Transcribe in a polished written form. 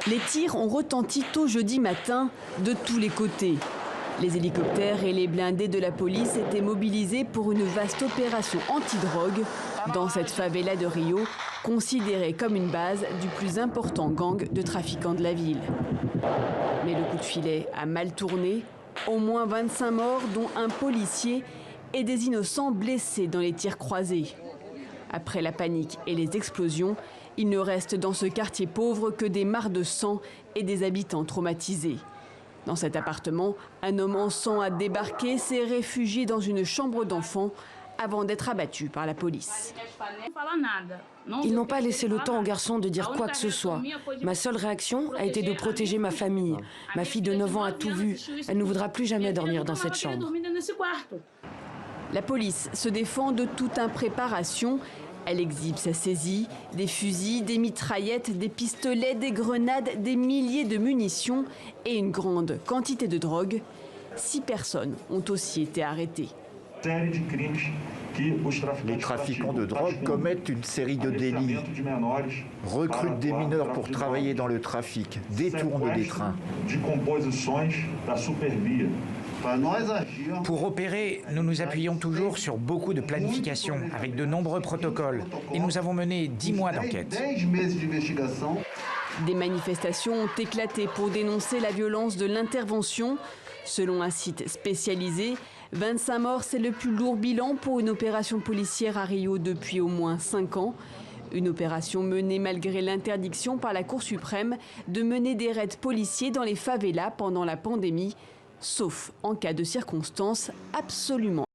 Les tirs ont retenti tôt jeudi matin de tous les côtés. Les hélicoptères et les blindés de la police étaient mobilisés pour une vaste opération anti-drogue dans cette favela de Rio, considérée comme une base du plus important gang de trafiquants de la ville. Mais le coup de filet a mal tourné. Au moins 25 morts, dont un policier, et des innocents blessés dans les tirs croisés. Après la panique et les explosions, il ne reste dans ce quartier pauvre que des mares de sang et des habitants traumatisés. Dans cet appartement, un homme en sang a débarqué, s'est réfugié dans une chambre d'enfant avant d'être abattu par la police. Ils n'ont pas laissé le temps aux garçons de dire quoi que ce soit. Ma seule réaction a été de protéger ma famille. Ma fille de 9 ans a tout vu. Elle ne voudra plus jamais dormir dans cette chambre. La police se défend de toute impréparation. Elle exhibe sa saisie, des fusils, des mitraillettes, des pistolets, des grenades, des milliers de munitions et une grande quantité de drogue. 6 personnes ont aussi été arrêtées. Les trafiquants de drogue commettent une série de délits, recrutent des mineurs pour travailler dans le trafic, détournent des trains. Pour opérer, nous nous appuyons toujours sur beaucoup de planification, avec de nombreux protocoles. Et nous avons mené 10 mois d'enquête. Des manifestations ont éclaté pour dénoncer la violence de l'intervention. Selon un site spécialisé, 25 morts, c'est le plus lourd bilan pour une opération policière à Rio depuis au moins 5 ans. Une opération menée malgré l'interdiction par la Cour suprême de mener des raids policiers dans les favelas pendant la pandémie, sauf en cas de circonstances absolument